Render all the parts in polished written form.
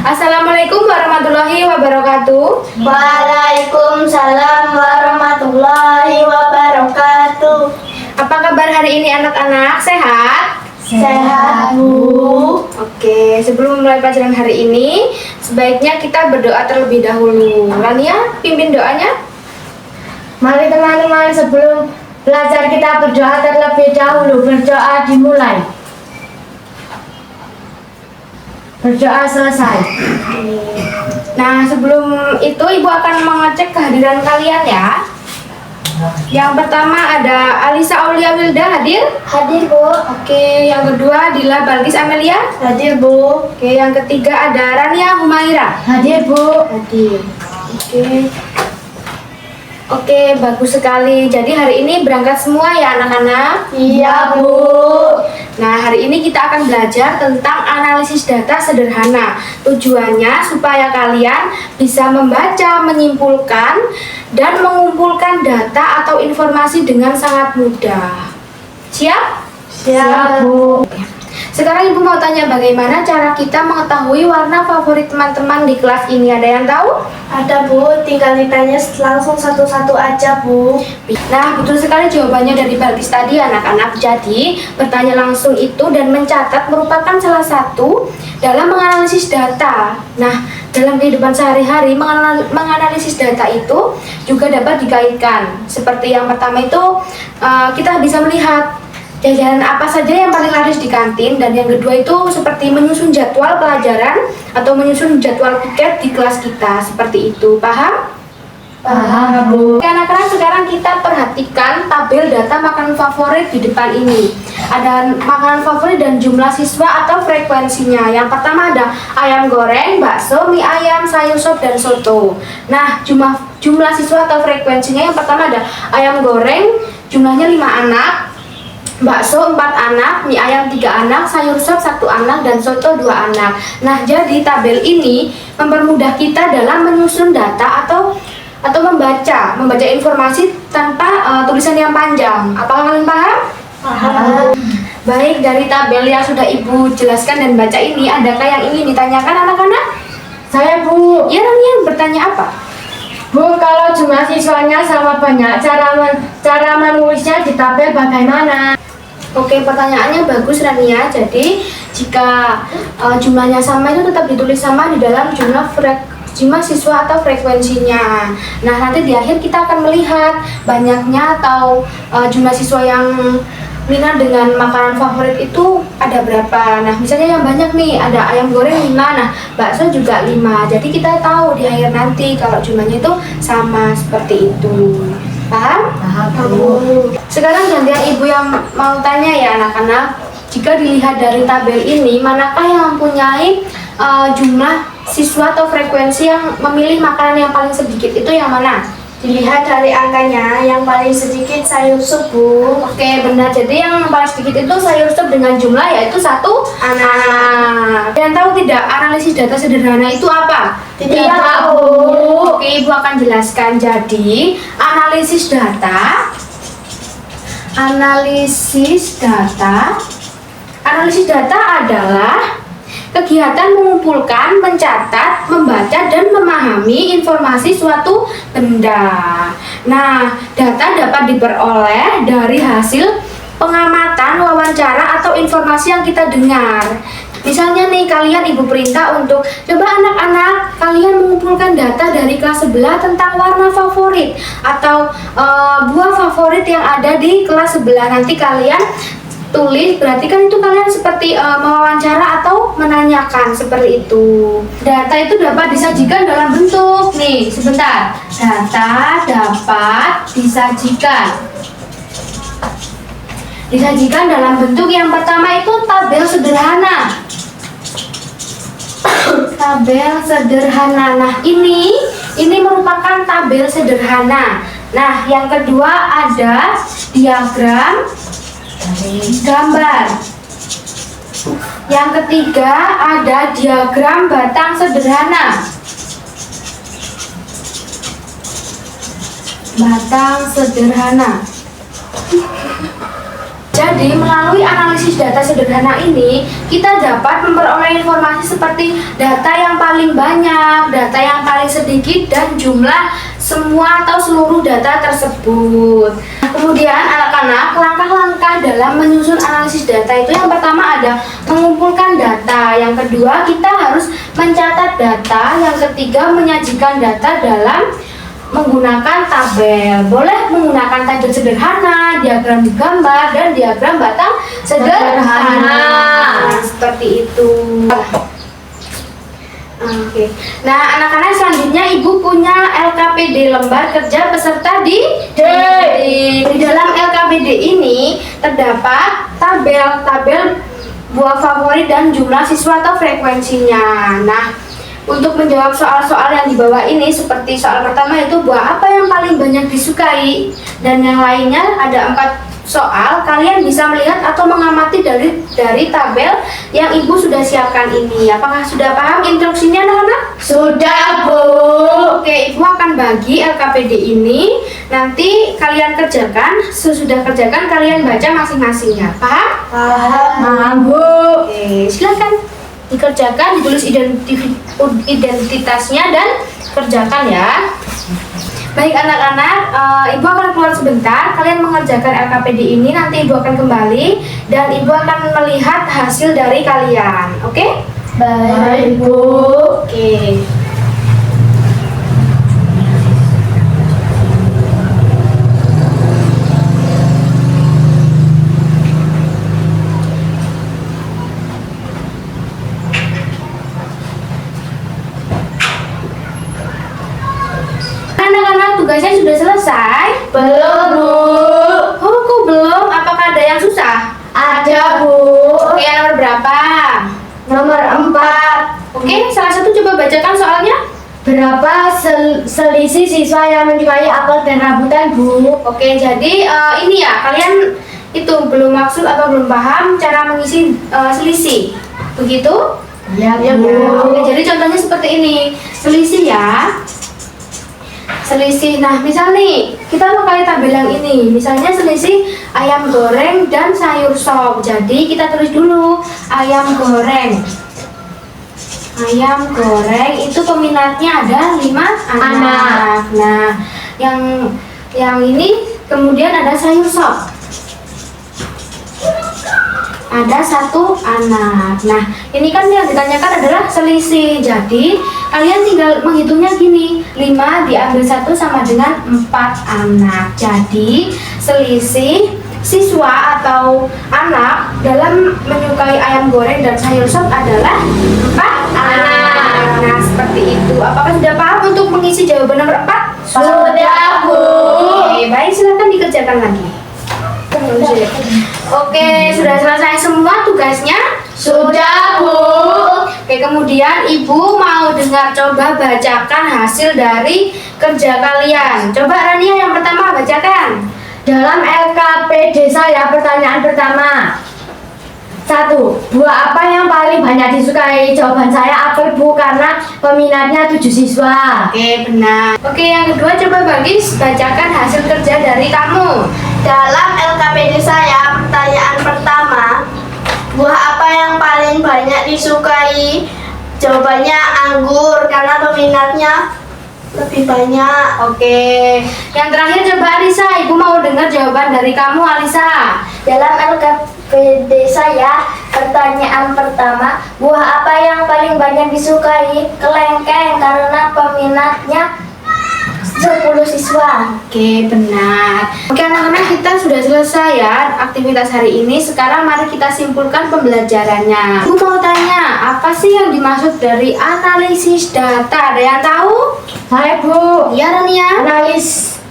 Assalamualaikum warahmatullahi wabarakatuh. Waalaikumsalam warahmatullahi wabarakatuh. Apa kabar hari ini anak-anak? Sehat? Sehat, Bu. Oke, sebelum mulai pelajaran hari ini, sebaiknya kita berdoa terlebih dahulu. Rania, pimpin doanya. Mari teman-teman, sebelum belajar kita berdoa terlebih dahulu. Berdoa dimulai. Berdoa selesai. Nah, sebelum itu Ibu akan mengecek kehadiran kalian ya. Yang pertama ada Alisa Aulia Wilda hadir? Hadir, Bu. Oke, yang kedua Dila Balkis Amelia? Hadir, Bu. Oke, yang ketiga ada Rania Humaira? Hadir, Bu. Hadir. Oke. Oke, bagus sekali. Jadi hari ini berangkat semua ya anak-anak? Iya, Bu. Nah, hari ini kita akan belajar tentang analisis data sederhana. Tujuannya supaya kalian bisa membaca, menyimpulkan, dan mengumpulkan data atau informasi dengan sangat mudah. Siap? Siap, Bu. Sekarang Ibu mau tanya bagaimana cara kita mengetahui warna favorit teman-teman di kelas ini. Ada yang tahu? Ada, Bu. Tinggal ditanya langsung satu-satu aja, Bu. Nah, betul sekali jawabannya dari Balkis tadi anak-anak. Jadi, bertanya langsung itu dan mencatat merupakan salah satu dalam menganalisis data. Nah, dalam kehidupan sehari-hari menganalisis data itu juga dapat dikaitkan. Seperti yang pertama itu kita bisa melihat jajanan apa saja yang paling laris di kantin, dan yang kedua itu seperti menyusun jadwal pelajaran atau menyusun jadwal tiket di kelas kita, seperti itu. Paham? Paham, Bu. Oke, anak-anak, sekarang kita perhatikan tabel data makanan favorit di depan ini. Ada makanan favorit dan jumlah siswa atau frekuensinya. Yang pertama ada ayam goreng, bakso, mie ayam, sayur sop, dan soto. Nah, jumlah siswa atau frekuensinya yang pertama ada ayam goreng, jumlahnya 5 anak, bakso 4 anak, mie ayam 3 anak, sayur sop 1 anak, dan soto 2 anak. Nah, jadi tabel ini mempermudah kita dalam menyusun data atau membaca informasi tanpa tulisan yang panjang. Apakah kalian paham? Paham. Baik, dari tabel yang sudah Ibu jelaskan dan baca ini, adakah yang ingin ditanyakan anak-anak? Saya, Bu. Ya, Rania, bertanya apa? Bu, kalau jumlah siswanya sama banyak, cara menulisnya di tabel bagaimana? Oke, pertanyaannya bagus Rania. Jadi, jika jumlahnya sama itu tetap ditulis sama di dalam jumlah siswa atau frekuensinya. Nah, nanti di akhir kita akan melihat banyaknya atau jumlah siswa yang minat dengan makanan favorit itu ada berapa. Nah, misalnya yang banyak nih, ada ayam goreng 5, nah bakso juga 5. Jadi kita tahu di akhir nanti kalau jumlahnya itu sama seperti itu. Paham? Paham, Bu. Sekarang gantian Ibu yang mau tanya ya anak-anak. Jika dilihat dari tabel ini, manakah yang mempunyai jumlah siswa atau frekuensi yang memilih makanan yang paling sedikit, itu yang mana? Dilihat dari angkanya, yang paling sedikit sayur sup, Bu. Oke, benar. Jadi yang paling sedikit itu sayur sop dengan jumlah yaitu 1 anak. Dan tahu tidak analisis data sederhana itu apa? Tidak tahu. Oke, Ibu akan jelaskan. Jadi analisis data adalah kegiatan mengumpulkan, mencatat, membaca, dan memahami informasi suatu benda. Nah, data dapat diperoleh dari hasil pengamatan, wawancara, atau informasi yang kita dengar. Misalnya nih, kalian Ibu perintah untuk coba anak-anak kalian mengumpulkan data dari kelas sebelah tentang warna favorit atau buah favorit yang ada di kelas sebelah. Nanti kalian tulis, berarti kan itu kalian seperti mewawancara atau menanyakan, seperti itu. Data itu dapat disajikan dalam bentuk nih, sebentar. Data dapat disajikan dalam bentuk yang pertama itu tabel sederhana. Tabel sederhana. Nah, ini merupakan tabel sederhana. Nah, yang kedua ada diagram gambar. Yang ketiga ada diagram batang sederhana. Jadi melalui analisis data sederhana ini kita dapat memperoleh informasi seperti data yang paling banyak, data yang paling sedikit, dan jumlah semua atau seluruh data tersebut. Kemudian anak-anak, langkah-langkah dalam menyusun analisis data itu yang pertama ada mengumpulkan data, yang kedua kita harus mencatat data, yang ketiga menyajikan data dalam menggunakan tabel. Boleh menggunakan tabel sederhana, diagram gambar, dan diagram batang sederhana. Seperti itu. Oke. Nah, anak-anak, selanjutnya Ibu punya LKPD, lembar kerja peserta didik. Di dalam LKPD ini terdapat tabel buah favorit dan jumlah siswa atau frekuensinya. Nah, untuk menjawab soal-soal yang di bawah ini, seperti soal pertama itu buah apa yang paling banyak disukai, dan yang lainnya ada 4 soal. Kalian bisa melihat atau mengamati dari tabel yang Ibu sudah siapkan ini. Apakah sudah paham instruksinya, anak-anak? Sudah, Bu. Oke, Ibu akan bagi LKPD ini. Nanti kalian kerjakan. Sesudah kerjakan kalian baca masing-masingnya. Paham? Paham, Bu. Oke, silakan dikerjakan, ditulis identitasnya dan kerjakan ya. Baik anak-anak, Ibu akan keluar sebentar. Kalian mengerjakan LKPD ini, nanti Ibu akan kembali dan Ibu akan melihat hasil dari kalian. Oke? Baik, Bu. Oke. Anak-anak, tugasnya sudah selesai? Belum, Bu. Oh, kok belum? Apakah ada yang susah? Ada, Bu. Oke, nomor berapa? Nomor 4. Oke, salah satu coba bacakan soalnya. Berapa selisih siswa yang menyukai apel dan rambutan, Bu? Oke, jadi ini ya, kalian itu belum maksud atau belum paham cara mengisi selisih. Begitu? Ya, Ya, Bu. Oke, jadi contohnya seperti ini. Selisih ya. Selisih. Nah, misal nih, kita pakai tabel yang ini. Misalnya selisih ayam goreng dan sayur sop. Jadi kita tulis dulu ayam goreng. Ayam goreng itu peminatnya ada 5 anak. Nah, yang ini kemudian ada sayur sop. Ada 1 anak. Nah, ini kan yang ditanyakan adalah selisih. Jadi, kalian tinggal menghitungnya gini. 5 diambil 1 sama dengan 4 anak. Jadi, selisih siswa atau anak dalam menyukai ayam goreng dan sayur sop adalah 4 anak. Nah, seperti itu. Apakah sudah paham untuk mengisi jawaban nomor 4? Sudah, Bu. Oke, baik, silakan dikerjakan lagi. Oke, sudah selesai semua tugasnya? Sudah, Bu. Oke, kemudian Ibu mau dengar, coba bacakan hasil dari kerja kalian. Coba Rania yang pertama bacakan. Dalam LKPD saya, pertanyaan pertama. 1. Buah apa yang paling banyak disukai? Jawaban saya apel, Bu, karena peminatnya 7 siswa. Oke, benar. Oke, yang kedua coba Bagis bacakan hasil kerja dari kamu. Dalam LKPD saya, pertanyaan pertama, buah apa yang paling banyak disukai? Jawabannya anggur, karena peminatnya lebih banyak. Oke, yang terakhir coba Alisa. Ibu mau dengar jawaban dari kamu, Alisa. Dalam LKPD saya, pertanyaan pertama, buah apa yang paling banyak disukai? Kelengkeng, karena peminatnya 10 siswa. Oke, benar. Oke, anak-anak, kita sudah selesai ya aktivitas hari ini. Sekarang mari kita simpulkan pembelajarannya. Aku mau tanya, apa sih yang dimaksud dari analisis data? Ada yang tahu? Hai, Bu. Ya, Rania.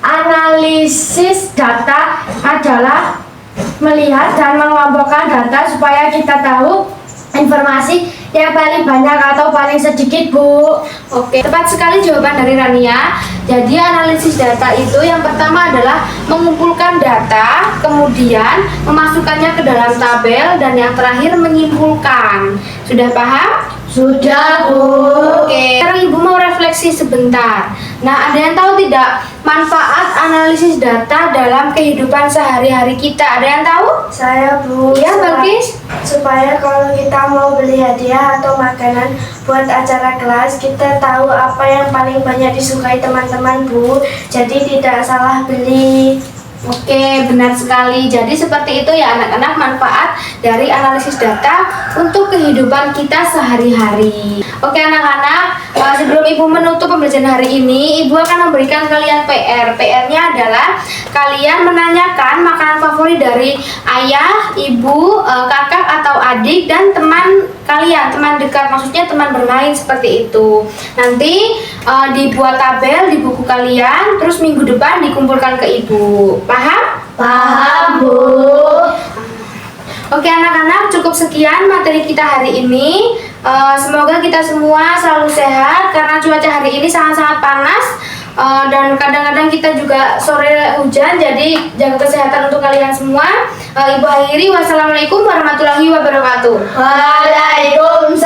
Analisis data adalah melihat dan mengelompokkan data supaya kita tahu informasi yang paling banyak atau paling sedikit, Bu. Oke, tepat sekali jawaban dari Rania. Jadi analisis data itu yang pertama adalah mengumpulkan data, kemudian memasukkannya ke dalam tabel, dan yang terakhir menyimpulkan. Sudah paham? Sudah, Bu. Oke, sekarang Ibu mau refleksi sebentar. Nah, ada yang tahu tidak manfaat analisis data dalam kehidupan sehari-hari kita? Ada yang tahu? Saya, Bu. Iya, Balkis. Supaya kalau kita mau beli hadiah atau makanan buat acara kelas, kita tahu apa yang paling banyak disukai teman-teman, Bu. Jadi tidak salah beli. Oke, benar sekali. Jadi seperti itu ya anak-anak, manfaat dari analisis data untuk kehidupan kita sehari-hari. Oke anak-anak, sebelum Ibu menutup pembelajaran hari ini, Ibu akan memberikan kalian PR. PR-nya adalah kalian menanyakan makanan favorit dari ayah, ibu, kakak atau adik dan teman kalian, teman dekat, maksudnya teman bermain seperti itu. Nanti dibuat tabel di buku kalian, terus minggu depan dikumpulkan ke Ibu. Paham? Paham, Bu. Oke anak-anak, cukup sekian materi kita hari ini. Semoga kita semua selalu sehat karena cuaca hari ini sangat-sangat panas. Dan kadang-kadang kita juga sore hujan, jadi jaga kesehatan untuk kalian semua. Ibu akhiri, wassalamualaikum warahmatullahi wabarakatuh. Waalaikumsalam.